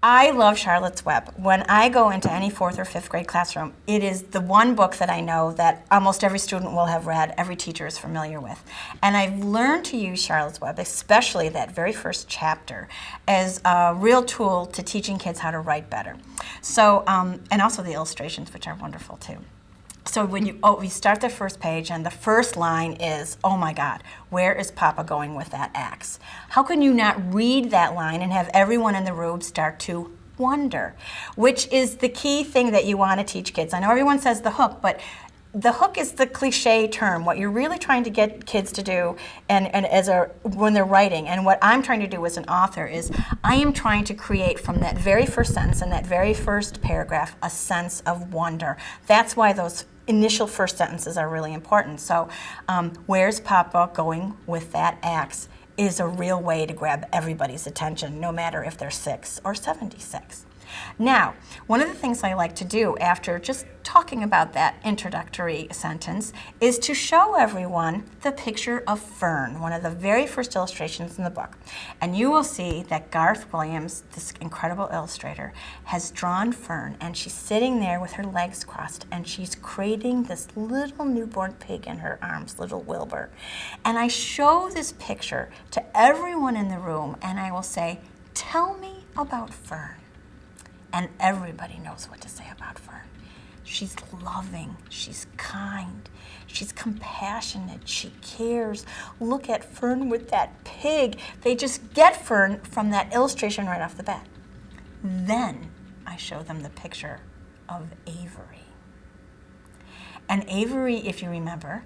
I love Charlotte's Web. When I go into any 4th or 5th grade classroom, it is the one book that I know that almost every student will have read, every teacher is familiar with. And I've learned to use Charlotte's Web, especially that very first chapter, as a real tool to teaching kids how to write better. So, and also the illustrations, which are wonderful too. So when we start the first page and the first line is, oh my God, where is Papa going with that axe? How can you not read that line and have everyone in the room start to wonder? Which is the key thing that you want to teach kids. I know everyone says the hook, but the hook is the cliche term. What you're really trying to get kids to do when they're writing, and what I'm trying to do as an author is I am trying to create from that very first sentence and that very first paragraph a sense of wonder. That's why those initial first sentences are really important. So where's Papa going with that axe is a real way to grab everybody's attention, no matter if they're 6 or 76. Now, one of the things I like to do after just talking about that introductory sentence is to show everyone the picture of Fern, one of the very first illustrations in the book. And you will see that Garth Williams, this incredible illustrator, has drawn Fern, and she's sitting there with her legs crossed, and she's cradling this little newborn pig in her arms, little Wilbur. And I show this picture to everyone in the room, and I will say, tell me about Fern. And everybody knows what to say about Fern. She's loving, she's kind, she's compassionate, she cares. Look at Fern with that pig. They just get Fern from that illustration right off the bat. Then I show them the picture of Avery. And Avery, if you remember,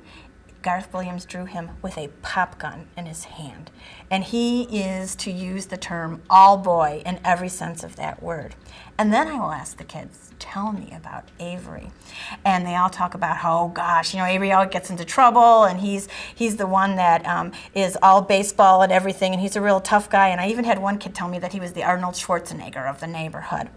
Garth Williams drew him with a pop gun in his hand. And he is, to use the term, all boy in every sense of that word. And then I will ask the kids, tell me about Avery. And they all talk about how, oh gosh, Avery always gets into trouble, and he's the one that is all baseball and everything, and he's a real tough guy. And I even had one kid tell me that he was the Arnold Schwarzenegger of the neighborhood.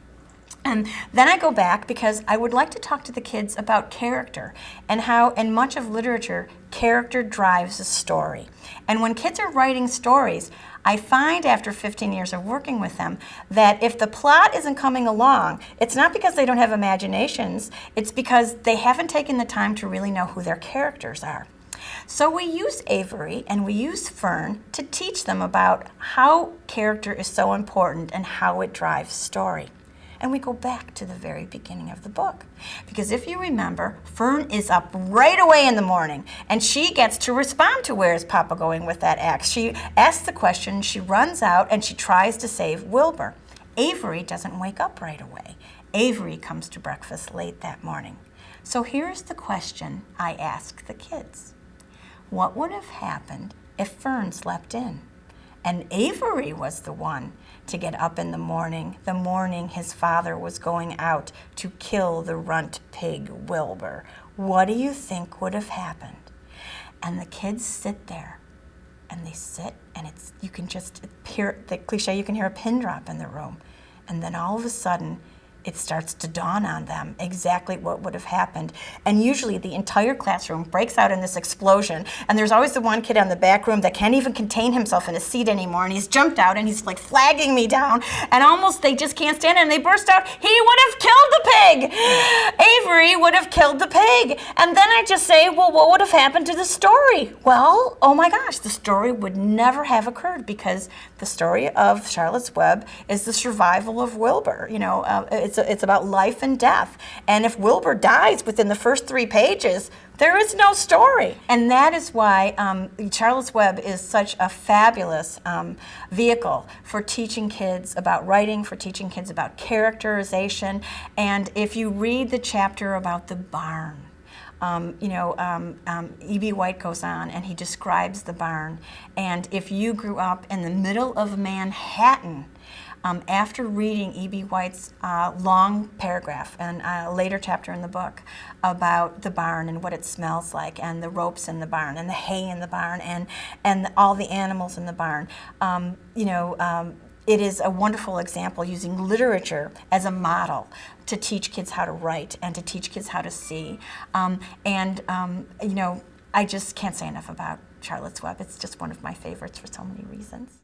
And then I go back because I would like to talk to the kids about character and how, in much of literature, character drives a story. And when kids are writing stories, I find after 15 years of working with them that if the plot isn't coming along, it's not because they don't have imaginations, it's because they haven't taken the time to really know who their characters are. So we use Avery and we use Fern to teach them about how character is so important and how it drives story. And we go back to the very beginning of the book. Because if you remember, Fern is up right away in the morning, and she gets to respond to where's Papa going with that axe. She asks the question, she runs out, and she tries to save Wilbur. Avery doesn't wake up right away. Avery comes to breakfast late that morning. So here's the question I ask the kids. What would have happened if Fern slept in? And Avery was the one to get up in the morning his father was going out to kill the runt pig Wilbur. What do you think would have happened? And the kids sit there, and they sit, and you can just hear the cliche, you can hear a pin drop in the room. And then all of a sudden, it starts to dawn on them exactly what would have happened. And usually the entire classroom breaks out in this explosion, and there's always the one kid in the back room that can't even contain himself in his seat anymore, and he's jumped out and he's like flagging me down, and almost they just can't stand it, and they burst out, he would have killed the pig! Avery would have killed the pig! And then I just say, well, what would have happened to the story? Well, oh my gosh, the story would never have occurred, because the story of Charlotte's Web is the survival of Wilbur. It's about life and death. And if Wilbur dies within the first 3 pages, there is no story. And that is why Charlotte's Web is such a fabulous vehicle for teaching kids about writing, for teaching kids about characterization. And if you read the chapter about the barn, E.B. White goes on and he describes the barn. And if you grew up in the middle of Manhattan, after reading E.B. White's long paragraph and a later chapter in the book about the barn and what it smells like, and the ropes in the barn, and the hay in the barn, and all the animals in the barn, it is a wonderful example using literature as a model to teach kids how to write and to teach kids how to see. I just can't say enough about Charlotte's Web. It's just one of my favorites for so many reasons.